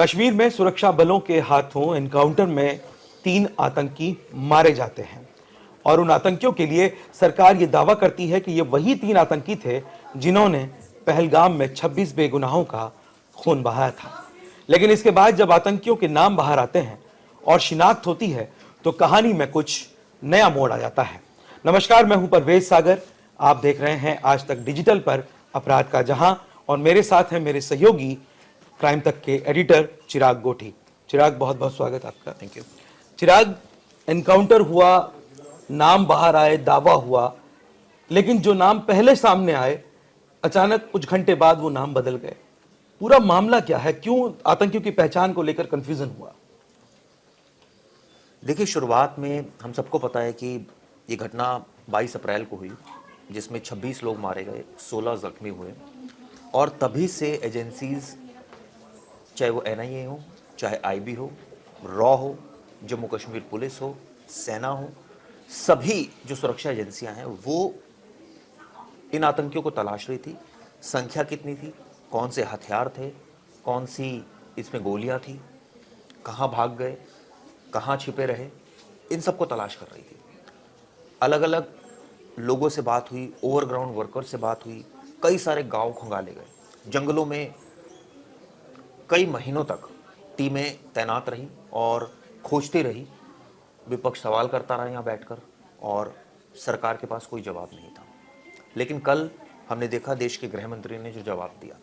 कश्मीर में सुरक्षा बलों के हाथों एनकाउंटर में 3 आतंकी मारे जाते हैं और उन आतंकियों के लिए सरकार ये दावा करती है कि ये वही 3 आतंकी थे जिन्होंने पहलगाम में 26 बेगुनाहों का खून बहाया था। लेकिन इसके बाद जब आतंकियों के नाम बाहर आते हैं और शिनाख्त होती है तो कहानी में कुछ नया मोड़ आ जाता है। नमस्कार, मैं हूं परवेज सागर। आप देख रहे हैं आज तक डिजिटल पर अपराध का जहां और मेरे साथ हैं मेरे सहयोगी क्राइम तक के एडिटर चिराग गोठी। चिराग, बहुत बहुत स्वागत आपका। Thank you. चिराग, एनकाउंटर हुआ, नाम बाहर आए, दावा हुआ, लेकिन जो नाम पहले सामने आए अचानक कुछ घंटे बाद वो नाम बदल गए। पूरा मामला क्या है? क्यों आतंकियों की पहचान को लेकर कंफ्यूजन हुआ? देखिए, शुरुआत में हम सबको पता है कि ये घटना 22 अप्रैल को हुई, जिसमें 26 लोग मारे गए, 16 जख्मी हुए। और तभी से एजेंसीज, चाहे वो एनआईए हो, चाहे आईबी हो, रॉ हो, जम्मू कश्मीर पुलिस हो, सेना हो, सभी जो सुरक्षा एजेंसियां हैं वो इन आतंकियों को तलाश रही थी। संख्या कितनी थी, कौन से हथियार थे, कौन सी इसमें गोलियां थी, कहाँ भाग गए, कहाँ छिपे रहे, इन सबको तलाश कर रही थी। अलग अलग लोगों से बात हुई, ओवरग्राउंड वर्कर से बात हुई, कई सारे गांव खंगाले गए, जंगलों में कई महीनों तक टीमें तैनात रही और खोजती रही। विपक्ष सवाल करता रहा यहाँ बैठकर और सरकार के पास कोई जवाब नहीं था। लेकिन कल हमने देखा देश के गृह मंत्री ने जो जवाब दिया।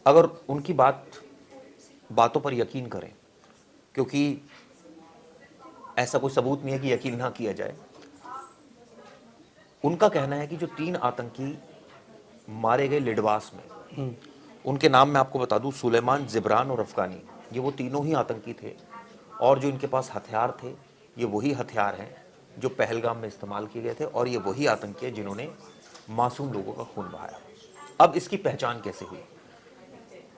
अगर उनकी बातों पर यकीन करें, क्योंकि ऐसा कोई सबूत नहीं है कि यकीन ना किया जाए। उनका कहना है कि जो 3 आतंकी मारे गए लिडवास में, उनके नाम मैं आपको बता दूं, सुलेमान, जिब्रान और अफगानी, ये वो तीनों ही आतंकी थे। और जो इनके पास हथियार थे, ये वही हथियार हैं जो पहलगाम में इस्तेमाल किए गए थे। और ये वही आतंकी हैं जिन्होंने मासूम लोगों का खून बहाया। अब इसकी पहचान कैसे हुई?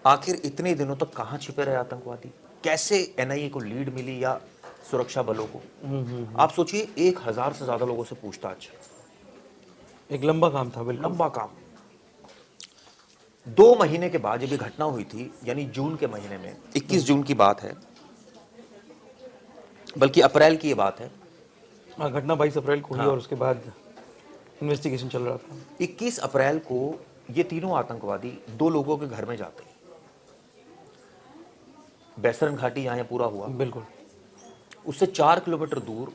आखिर इतने दिनों तक कहाँ छिपे रहे आतंकवादी? कैसे एनआईए को लीड मिली या सुरक्षा बलों को? आप सोचिए, 1000 से ज्यादा लोगों से पूछताछ। एक लंबा काम था, बिल्कुल लंबा काम। 2 महीने के बाद जब ये घटना हुई थी, यानी जून के महीने में, 21 जून की बात है, बल्कि अप्रैल की ये बात है। हाँ, घटना 22 अप्रैल को हुई हाँ। और उसके बाद इन्वेस्टिगेशन चल रहा था। 21 अप्रैल को ये तीनों आतंकवादी 2 लोगों के घर में जाते हैं। बैसरन घाटी यहाँ ये पूरा हुआ, बिल्कुल। उससे 4 किलोमीटर दूर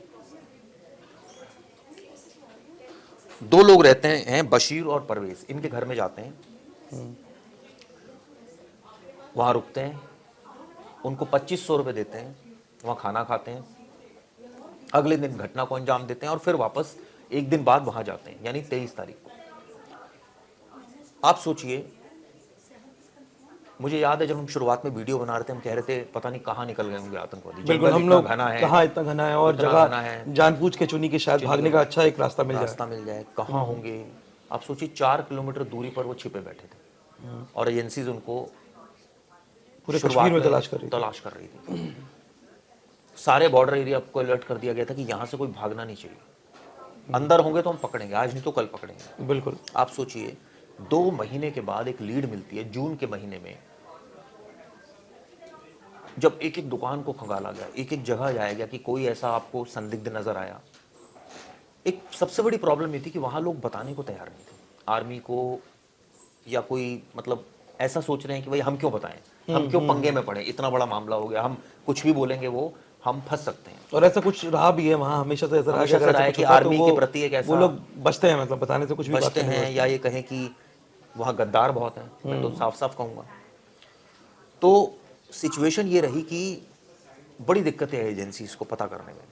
2 लोग रहते हैं, बशीर और परवेज। इनके घर में जाते हैं, वहां रुकते हैं, उनको 2500 रुपए देते हैं, वहां खाना खाते हैं, अगले दिन घटना को अंजाम देते हैं और फिर वापस एक दिन बाद वहां जाते हैं, यानी 23 तारीख को। आप सोचिए, मुझे याद है जब हम शुरुआत में वीडियो बना रहे थे, हम कह रहे थे पता नहीं कहाँ निकल गए होंगे आतंकवादी। बिल्कुल, हम लोग कहाँ इतना घना है और इतना घना जगह है, जानबूझ के चुनी कि शायद भागने का अच्छा एक रास्ता मिल जाए। कहाँ होंगे? आप सोचिए, 4 किलोमीटर दूरी पर वो छिपे बैठे थे और एजेंसीज उनको पूरे कश्मीर में तलाश कर रही थी। सारे बॉर्डर एरिया को अलर्ट कर दिया गया था कि यहाँ से कोई भागना नहीं चाहिए। अंदर होंगे तो हम पकड़ेंगे, आज नहीं तो कल पकड़ेंगे। बिल्कुल। आप सोचिए, 2 महीने के बाद एक लीड मिलती है जून के महीने में, जब एक एक दुकान को खंगाला गया, एक एक जगह जाया गया कि कोई ऐसा आपको संदिग्ध नजर आया। एक सबसे बड़ी प्रॉब्लम ये थी कि वहां लोग बताने को तैयार नहीं थे आर्मी को, या कोई मतलब ऐसा सोच रहे हैं कि भाई हम क्यों बताएं, हम क्यों पंगे में पड़े, इतना बड़ा मामला हो गया, हम कुछ भी बोलेंगे वो हम फंस सकते हैं। और ऐसा कुछ रहा भी है वहाँ, हमेशा से ऐसा रहा है कि आर्मी के प्रति एक ऐसा, वो लोग बचते हैं, मतलब बताने से कुछ भी बचते हैं, या ये कहें कि वहाँ गद्दार बहुत हैं, मैं तो साफ साफ कहूँगा। तो सिचुएशन ये रही कि बड़ी दिक्कतें हैं एजेंसीज को पता करने में।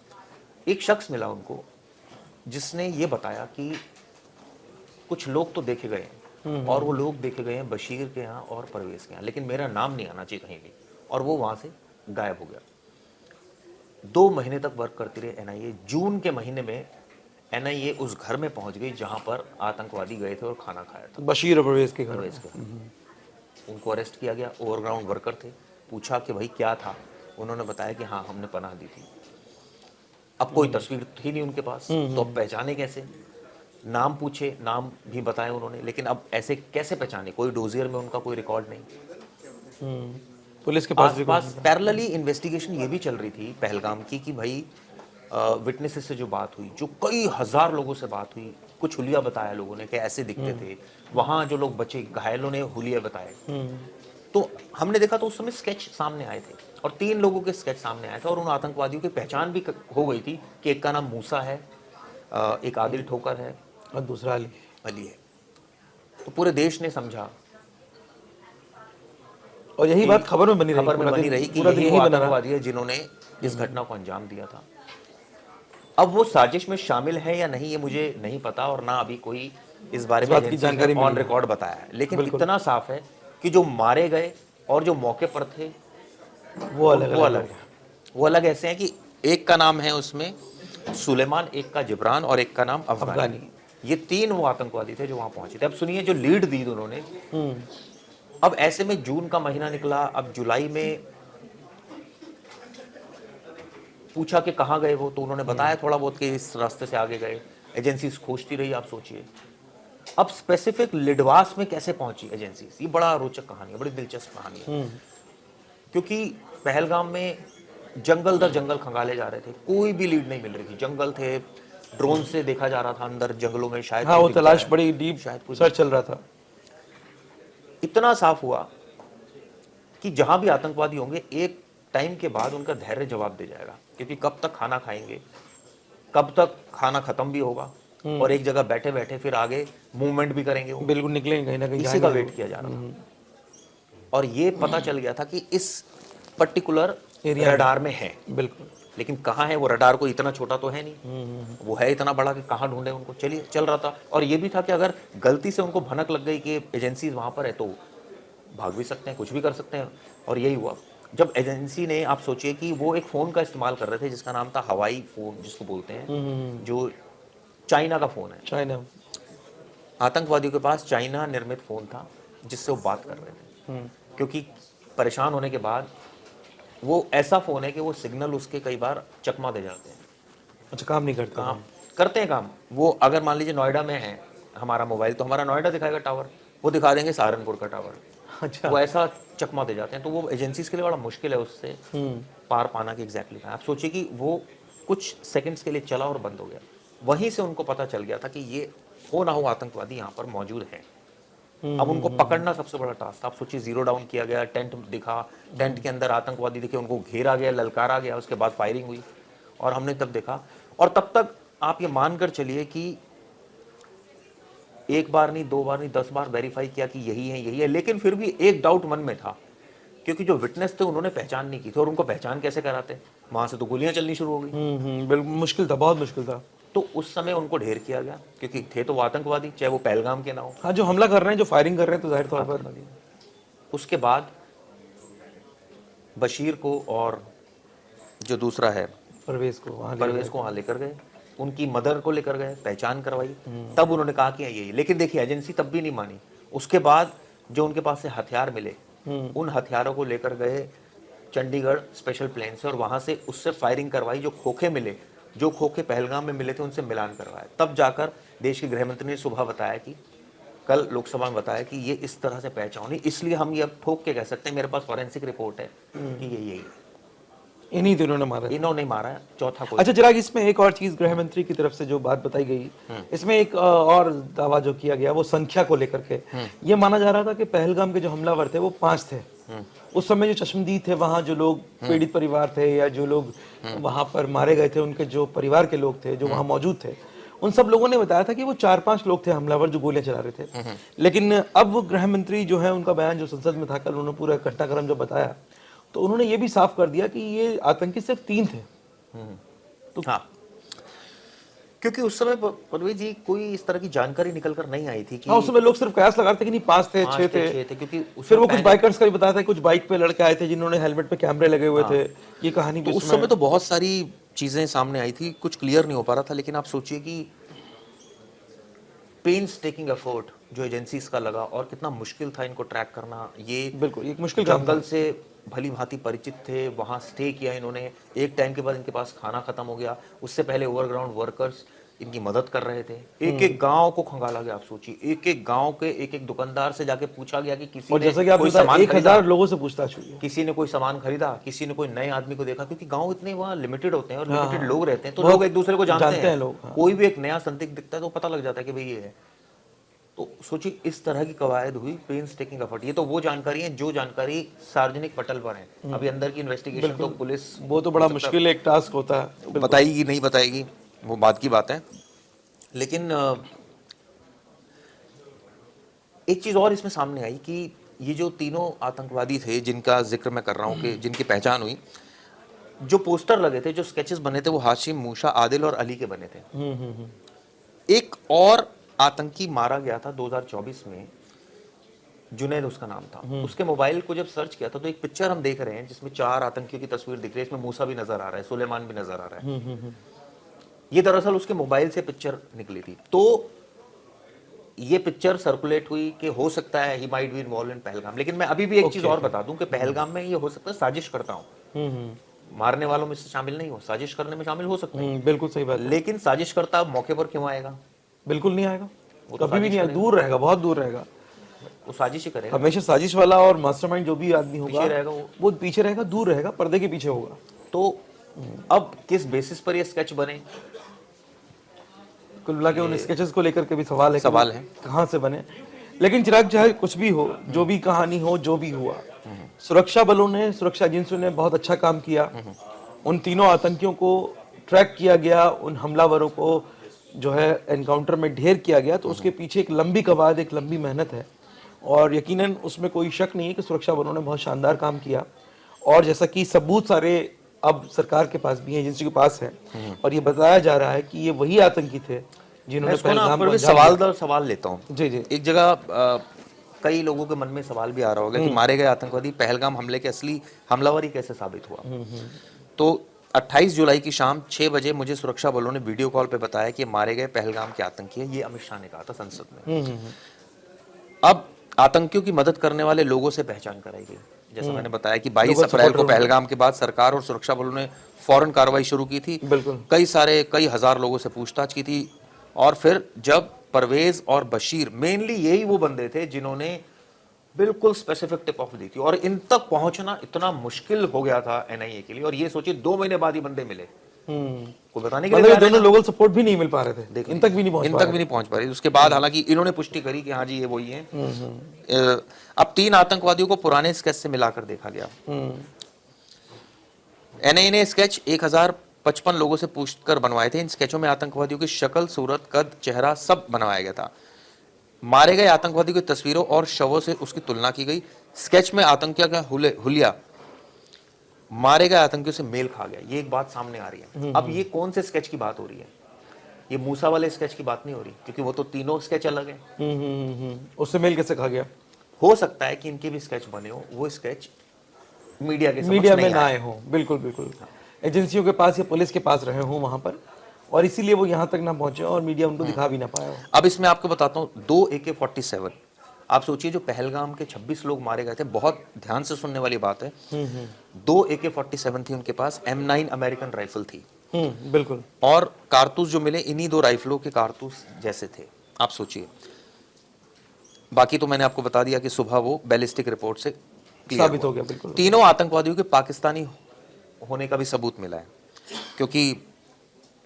एक शख्स मिला उनको जिसने ये बताया कि कुछ लोग तो देखे गए हैं और वो लोग देखे गए हैं बशीर के यहाँ और परवेज के यहाँ, लेकिन मेरा नाम नहीं आना चाहिए कहीं भी। और वो वहां से गायब हो गया। 2 महीने तक वर्क करती रही एनआईए। जून के महीने में एनआईए उस घर में पहुंच गई जहां पर आतंकवादी गए थे और खाना खाया था, बशीर और परवेज के घर। उनको अरेस्ट किया गया। ओवरग्राउंड वर्कर थे, पूछा कि भाई क्या था, उन्होंने बताया कि हाँ हमने पनाह दी थी। अब कोई तस्वीर थी नहीं उनके पास, तो अब पहचाने कैसे? नाम पूछे, नाम भी बताए उन्होंने, लेकिन अब ऐसे कैसे पहचाने? कोई डोजियर में उनका कोई रिकॉर्ड नहीं। पुलिस के पास भी आसपास पैरेलली इन्वेस्टिगेशन ये भी चल रही थी पहलगाम की कि भाई विटनेसेस से जो बात हुई, जो कई हजार लोगों से बात हुई, कुछ हुलिया बताया लोगों ने कि ऐसे दिखते थे, वहां जो लोग बचे घायलों ने हुलिया बताए। तो हमने देखा तो उस समय स्केच सामने आए थे और 3 लोगों के स्केच सामने आए थे और उन आतंकवादियों की पहचान भी हो गई थी कि एक का नाम मूसा है, एक आदिल ठोकर है, और दूसरा अली। अली है। तो पूरे देश ने समझा, और यही बात खबर में बनी रही, खबर में पूरा बनी दिन रही कि पूरा दिन यही वो यही बना रहा। आतंकवादी है जिन्होंने इस घटना को अंजाम दिया था। अब वो साजिश में शामिल है या नहीं ये मुझे नहीं पता और ना अभी कोई इस बारे इस में बात की एजेंसी जानकारी ने ऑन मिली है। रिकॉर्ड बताया है, लेकिन बिल्कुल। इतना साफ है कि जो मारे गए और जो मौके पर थे वो अलग वो अलग अलग लोग। है। वो अलग ऐसे हैं कि एक का नाम है उसमें सुलेमान, एक का जिब्रान और एक का नाम अफगानी। अफगानी। ये 3 वो आतंकवादी थे जो वहां पहुंचे थे। अब सुनिए जो लीड दी उन्होंने। अब ऐसे में जून का महीना निकला, अब जुलाई में पूछा कि कहाँ गए वो, तो उन्होंने बताया थोड़ा बहुत कि इस रास्ते से आगे गए। एजेंसीज खोजती रही। आप सोचिए अब स्पेसिफिक लिडवास में कैसे पहुंची एजेंसीज, ये बड़ा रोचक कहानी है, बड़ी दिलचस्प कहानी है। क्योंकि पहलगाम में जंगल दर जंगल खंगाले जा रहे थे, कोई भी लीड नहीं मिल रही थी। जंगल थे, ड्रोन से देखा जा रहा था अंदर जंगलों में, शायद हाँ, कोई वो दिख तलाश जाए, बड़ी डीप शायद कोई सर्च चल रहा था। इतना साफ हुआ कि जहां भी आतंकवादी होंगे एक टाइम के बाद उनका धैर्य जवाब दे जाएगा, क्योंकि कब तक खाना खाएंगे, कब तक खाना खत्म भी होगा और एक जगह बैठे बैठे फिर आगे मूवमेंट भी करेंगे वो। बिल्कुल निकलेंगे कहीं ना कहीं, इसी का जाएंगे वेट किया जा रहा था और ये पता चल गया था कि इस पर्टिकुलर एरिया रडार में है, बिल्कुल। लेकिन कहाँ है वो रडार, को इतना छोटा तो है नहीं, वो है इतना बड़ा कि कहाँ ढूंढे उनको। चलिए चल रहा था और ये भी था कि अगर गलती से उनको भनक लग गई कि एजेंसीज वहां पर है तो भाग भी सकते हैं, कुछ भी कर सकते हैं। और यही हुआ जब एजेंसी ने, आप सोचिए कि वो एक फ़ोन का इस्तेमाल कर रहे थे जिसका नाम था हवाई फ़ोन, जिसको बोलते हैं, जो चाइना का फ़ोन है। चाइना। आतंकवादियों के पास चाइना निर्मित फ़ोन था जिससे वो बात कर रहे थे, क्योंकि परेशान होने के बाद वो ऐसा फ़ोन है कि वो सिग्नल उसके कई बार चकमा दे जाते हैं। अच्छा, काम नहीं करता। काम करते हैं काम वो। अगर मान लीजिए नोएडा में है हमारा मोबाइल, तो हमारा नोएडा दिखाएगा टावर, वो दिखा देंगे सहारनपुर का टावर। अच्छा। वो ऐसा चकमा दे जाते हैं, तो वो एजेंसीज के लिए बड़ा मुश्किल है उससे पार पाना कि एग्जैक्टली कहाँ। आप सोचिए कि वो कुछ सेकंड्स के लिए चला और बंद हो गया। वहीं से उनको पता चल गया था कि ये हो ना हो आतंकवादी यहाँ पर मौजूद है। अब उनको पकड़ना सबसे बड़ा टास्क था। आप सोचिए जीरो डाउन किया गया, टेंट दिखा, टेंट के अंदर आतंकवादी दिखे, उनको घेरा गया, ललकारा गया, उसके बाद फायरिंग हुई और हमने तब देखा। और तब तक आप ये मानकर चलिए कि एक बार नहीं, 2 बार नहीं, 10 बार वेरीफाई किया कि यही है, लेकिन फिर भी एक डाउट मन में था, क्योंकि जो विटनेस थे उन्होंने पहचान नहीं की थी और उनको पहचान कैसे कराते, वहां से तो गोलियां चलनी शुरू हो गई। बिल्कुल मुश्किल था, बहुत मुश्किल था। तो उस समय उनको ढेर किया गया, क्योंकि थे तो वो आतंकवादी, चाहे वो पहलगाम के ना हो, हाँ, जो हमला कर रहे हैं, जो फायरिंग कर रहे हैं, तो जाहिर तौर पर आतंकवादी। उसके बाद बशीर को और जो दूसरा है परवेज को वहाँ ले परवेज गए। को वहां लेकर गए, उनकी मदर को लेकर गए, पहचान करवाई, तब उन्होंने कहा कि यही। लेकिन देखिए एजेंसी तब भी नहीं मानी। उसके बाद जो उनके पास से हथियार मिले, उन हथियारों को लेकर गए चंडीगढ़ स्पेशल प्लेन से और वहां से उससे फायरिंग करवाई। जो खोखे मिले, जो खोखे पहलगाम में मिले थे, उनसे मिलान करवाया। तब जाकर देश के गृह मंत्री ने सुबह बताया कि, कल लोकसभा में बताया कि ये इस तरह से पहचान नहीं, इसलिए हम ये अब ठोक के कह सकते हैं, मेरे पास फॉरेंसिक रिपोर्ट है कि ये यही है। इन्हीं दिनों ने मारा। इन्होंने मारा है, चौथा कोई। अच्छा चिराग, इसमें एक और चीज गृह मंत्री की तरफ से जो बात बताई गई, इसमें एक और दावा जो किया गया वो संख्या को लेकर के। ये माना जा रहा था कि पहलगाम के जो हमलावर थे वो 5 थे। उस समय जो चश्मदीद थे, वहां जो लोग पीड़ित परिवार थे या जो लोग वहां पर मारे गए थे, उनके जो परिवार के लोग थे जो वहां मौजूद थे, उन सब लोगों ने बताया था कि वो 4-5 लोग थे हमलावर जो गोलियां चला रहे थे। लेकिन अब गृह मंत्री जो है, उनका बयान जो संसद में था कल, उन्होंने पूरा घटनाक्रम जो बताया, तो उन्होंने ये भी साफ कर दिया कि ये आतंकी सिर्फ 3 थे। तो हाँ, क्योंकि उस समय परवेज जी कोई इस तरह की जानकारी निकल कर नहीं आई थी कि, हाँ, उस समय लोग सिर्फ कयास लगा रहे थे कि नहीं 5 थे, 6 थे, क्योंकि फिर वो कुछ बाइकर्स का भी बताया था, कुछ बाइक पे लड़के आए थे जिन्होंने हेलमेट पे कैमरे लगे हुए थे, ये कहानी भी तो उस समय तो बहुत सारी चीजें सामने आई थी, कुछ क्लियर नहीं हो पा रहा था। लेकिन आप सोचिए कि पेन्स टेकिंग एफर्ट जो एजेंसीज का लगा और कितना मुश्किल था इनको ट्रैक करना। ये बिल्कुल एक मुश्किल काम जंगल से भली भांति परिचित थे, वहां स्टे किया इन्होंने। एक टाइम के बाद इनके पास खाना खत्म हो गया, उससे पहले ओवरग्राउंड वर्कर्स इनकी मदद कर रहे थे। एक एक गांव को खंगाला गया, आप सोचिए, एक एक गांव के एक एक दुकानदार से जाके पूछा गया कि किसी और ने जैसा कि आपने कोई बताया सामान 1000 लोगों से पूछताछ हुई है। किसी ने कोई सामान खरीदा, किसी ने कोई नए आदमी को देखा, क्योंकि गांव इतने वहाँ लिमिटेड होते हैं और हाँ, लिमिटेड हाँ। लोग रहते हैं, तो बहुत लोग एक दूसरे को जानते हैं लोग, हाँ। कोई भी एक नया संदिग्ध दिखता है तो पता लग जाता है कि भाई ये है। तो सोचिए इस तरह की कवायद हुई, पेन्स टेकिंग एफर्ट। ये तो वो जानकारी है जो जानकारी सार्वजनिक पटल पर है, अभी अंदर की इन्वेस्टिगेशन तो पुलिस वो तो बड़ा मुश्किल एक टास्क होता है, बताएगी नहीं बताएगी वो बात की बात है। लेकिन एक चीज और इसमें सामने आई कि ये जो तीनों आतंकवादी थे जिनका जिक्र मैं कर रहा हूँ कि जिनकी पहचान हुई, जो पोस्टर लगे थे, जो स्केचेस बने थे, वो हाशिम, मूसा, आदिल और अली के बने थे। एक और आतंकी मारा गया था 2024 में, जुनैद उसका नाम था। उसके मोबाइल को जब सर्च किया था तो एक पिक्चर हम देख रहे हैं जिसमें 4 आतंकियों की तस्वीर दिख रही है। इसमें मूसा भी नजर आ रहा है, सुलेमान भी नजर आ रहा है। ये दरअसल उसके मोबाइल से पिक्चर निकली थी। तो ये पिक्चर सर्कुलेट हुई कि हो सकता है he might be involve in Pahalgam. लेकिन मैं अभी भी एक चीज और बता दूं कि पहलगाम में ये हो सकता है साजिश करता हूं, मारने वालों में से शामिल नहीं हो, साजिश करने में शामिल हो सकते हैं। बिल्कुल सही बात है। लेकिन साजिश करता मौके पर क्यों आएगा? बिल्कुल नहीं आएगा, वो तो कभी भी नहीं आएगा, दूर रहेगा, बहुत दूर रहेगा। वो साजिश ही करेगा, हमेशा साजिश वाला और मास्टरमाइंड जो भी आदमी होगा पीछे रहेगा वो पीछे रहेगा, दूर रहेगा, पर्दे के पीछे होगा। तो अब किस बेसिस पर ये स्केच बने? कुल मिला के उन स्केचेस को लेकर के भी सवाल है, सवाल है कहाँ से बने। लेकिन चिराग, चाहे कुछ भी हो, जो भी कहानी हो, जो भी हुआ, सुरक्षा बलों ने, सुरक्षा एजेंसियों ने बहुत अच्छा काम किया। उन तीनों आतंकियों को ट्रैक किया गया, उन हमलावरों को जो है एनकाउंटर में ढेर किया गया। तो उसके पीछे एक लंबी कवायद, एक लंबी मेहनत है, और यकीनन उसमें कोई शक नहीं है कि सुरक्षा बलों ने बहुत शानदार काम किया। और जैसा कि सबूत सारे अब सरकार के पास भी है, एजेंसी के पास है, और ये बताया जा रहा है कि ये वही आतंकी थे जिन्होंने पहलगाम पर सवाल दर सवाल लेता हूँ। जी जी। एक जगह कई लोगों के मन में सवाल भी आ रहा होगा कि मारे गए आतंकवादी पहलगाम हमले के असली हमलावर ही कैसे साबित हुआ। तो 28 जुलाई की शाम 6 बजे मुझे सुरक्षा बलों ने वीडियो कॉल पे बताया कि मारे गए पहलगाम के आतंकी हैं। ये अमित शाह ने कहा था संसद में। अब आतंकियों की मदद करने वाले लोगों से पहचान कराई गई। जैसा मैंने बताया कि 22 अप्रैल को पहलगाम के बाद सरकार और सुरक्षा बलों ने फौरन कार्रवाई शुरू की थी। बिल्कुल। कई हजार लोगों से पूछताछ की थी, और फिर जब परवेज और बशीर, मेनली यही वो बंदे थे जिन्होंने बिल्कुल स्पेसिफिक टिप ऑफ दी थी, और इन तक पहुंचना इतना मुश्किल हो गया था एनआईए के लिए। और ये सोचिए 2 महीने बाद ही बंदे मिले, कोई बताने के लिए मतलब दोनों लोकल सपोर्ट भी नहीं मिल पा रहे थे, इन तक भी नहीं पहुंच पा रहे। उसके बाद हालांकि इन्होंने पुष्टि करी कि हाँ जी ये वही हैं। अब 3 आतंकवादियों को पुराने स्केच से मिलाकर देखा गया। एनआईए ने स्केच 1055 लोगों से पूछकर बनवाए थे। इन स्केचों में आतंकवादियों की शक्ल, सूरत, कद, चेहरा सब बनवाया गया था। मारे गए आतंकवादियों की तस्वीरों और शवों से उसकी तुलना की गई। स्केच में आतंकियों का हुलिया मारे गए आतंकियों से मेल खा गया। ये एक बात सामने आ रही है। अब ये कौन से स्केच की बात हो रही है? ये मूसा वाले स्केच की बात नहीं हो रही, क्योंकि वो तो तीनों स्केच अलग है। उससे मेल कैसे खा गया? हो सकता है कि इनके भी स्केच बने हो, वो स्केच मीडिया में ना आए हो। बिल्कुल बिल्कुल, एजेंसियों के पास या पुलिस के पास रहे हो वहां पर, और इसीलिए वो यहाँ तक ना पहुंचे और मीडिया उनको दिखा भी ना पाया हो। अब इसमें आपको बताता हूँ 2 AK-47। आप सोचिए जो पहलगाम के 26 लोग मारे गए थे, बहुत ध्यान से सुनने वाली बात है, 2 AK-47 थी उनके पास, M9 अमेरिकन राइफल थी। बिल्कुल। और कारतूस जो मिले इन्हीं 2 राइफलों के कारतूस जैसे थे। आप सोचिए, बाकी तो मैंने आपको बता दिया कि सुबह वो बैलिस्टिक रिपोर्ट से साबित हो गया। बिल्कुल। तीनों आतंकवादियों के पाकिस्तानी होने का भी सबूत मिला है, क्योंकि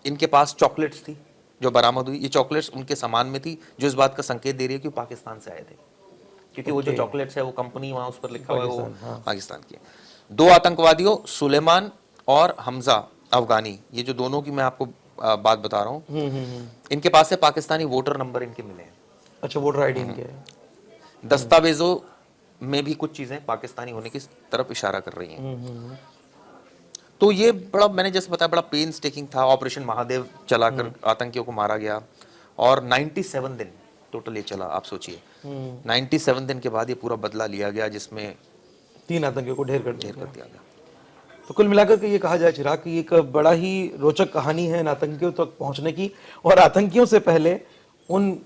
इनके पास चॉकलेट्स थी जो बरामद हुई। ये चॉकलेट्स उनके सामान में थी, जो इस बात का संकेत दे रही है कि पाकिस्तान से आए थे, क्योंकि वो जो चॉकलेट्स है वो कंपनी वहां उस पर लिखा हुआ है वो पाकिस्तान की है। 2 आतंकवादियों सुलेमान और हमजा अफगानी, ये जो दोनों की मैं आपको बात बता रहा हूँ, इनके पास से पाकिस्तानी वोटर नंबर इनके मिले हैं। अच्छा, वोटर आईडी इनके है। दस्तावेजों में भी कुछ चीजें पाकिस्तानी होने की तरफ इशारा कर रही हैं। तो ये बड़ा, मैंने जैसे बताया, बड़ा पेन्स टेकिंग था। ऑपरेशन महादेव चलाकर आतंकियों को मारा गया, और 97 दिन टोटल ये चला। आप सोचिए 97 दिन के बाद ये पूरा बदला लिया गया, जिसमें 3 आतंकियों को ढेर कर दिया गया। तो कुल मिलाकर के ये कहा जाए चिराग कि एक बड़ा ही रोचक कहानी है इन आतंकियों तक पहुंचने की, और आतंकियों से पहले उन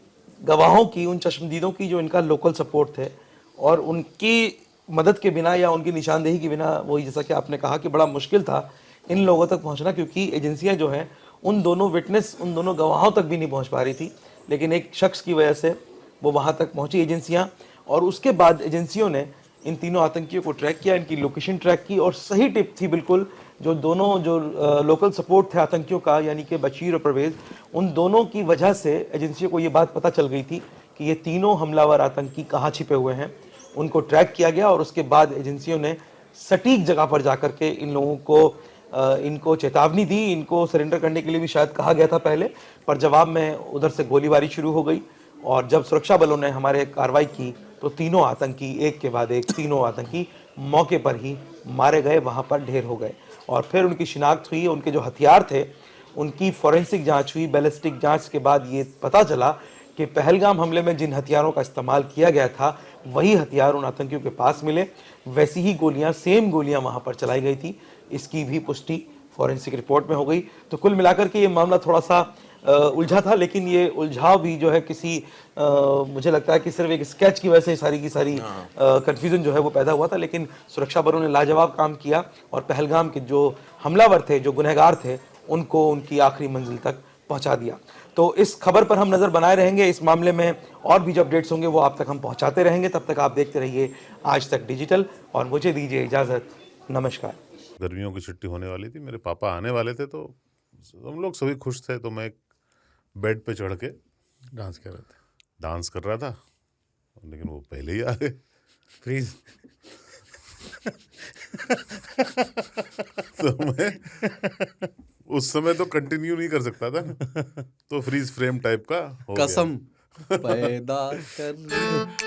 गवाहों की, उन चश्मदीदों की जो इनका लोकल सपोर्ट थे, और उनकी मदद के बिना या उनकी निशानदेही के बिना, वही जैसा कि आपने कहा कि बड़ा मुश्किल था इन लोगों तक पहुंचना, क्योंकि एजेंसियां जो हैं उन दोनों विटनेस, उन दोनों गवाहों तक भी नहीं पहुंच पा रही थी, लेकिन एक शख्स की वजह से वो वहां तक पहुंची एजेंसियां, और उसके बाद एजेंसियों ने इन तीनों आतंकियों को ट्रैक किया, इनकी लोकेशन ट्रैक की, और सही टिप थी बिल्कुल, जो दोनों जो लोकल सपोर्ट थे आतंकियों का, यानी कि बशीर और परवेज, उन दोनों की वजह से एजेंसियों को ये बात पता चल गई थी कि ये तीनों हमलावर आतंकी कहाँ छिपे हुए हैं। उनको ट्रैक किया गया और उसके बाद एजेंसियों ने सटीक जगह पर जाकर के इन लोगों को इनको चेतावनी दी, इनको सरेंडर करने के लिए भी शायद कहा गया था पहले, पर जवाब में उधर से गोलीबारी शुरू हो गई, और जब सुरक्षा बलों ने हमारे कार्रवाई की तो तीनों आतंकी एक के बाद एक, तीनों आतंकी मौके पर ही मारे गए, वहां पर ढेर हो गए। और फिर उनकी शिनाख्त हुई, उनके जो हथियार थे उनकी फॉरेंसिक जांच हुई, बैलिस्टिक जांच के बाद ये पता चला कि पहलगाम हमले में जिन हथियारों का इस्तेमाल किया गया था वही हथियार उन आतंकियों के पास मिले, वैसी ही गोलियां, सेम गोलियां वहां पर चलाई गई थी, इसकी भी पुष्टि फॉरेंसिक रिपोर्ट में हो गई। तो कुल मिलाकर के ये मामला थोड़ा सा उलझा था, लेकिन ये उलझाव भी जो है किसी मुझे लगता है कि सिर्फ एक स्केच की वजह से सारी की सारी कंफ्यूजन जो है वो पैदा हुआ था, लेकिन सुरक्षा बलों ने लाजवाब काम किया और पहलगाम के जो हमलावर थे, जो गुनहगार थे, उनको उनकी आखिरी मंजिल तक पहुंचा दिया। तो इस खबर पर हम नज़र बनाए रहेंगे, इस मामले में और भी जो अपडेट्स होंगे वो आप तक हम पहुंचाते रहेंगे। तब तक आप देखते रहिए आज तक डिजिटल, और मुझे दीजिए इजाज़त, नमस्कार। गर्मियों की छुट्टी होने वाली थी, मेरे पापा आने वाले थे, तो हम लोग सभी खुश थे। तो मैं एक बेड पे चढ़ के डांस कर रहे थे, डांस कर रहा था, लेकिन वो पहले ही आ गए। फ्रीज। तो मैं उस समय तो कंटिन्यू नहीं कर सकता था ना, तो फ्रीज फ्रेम टाइप का हो गया। कसम पैदा कर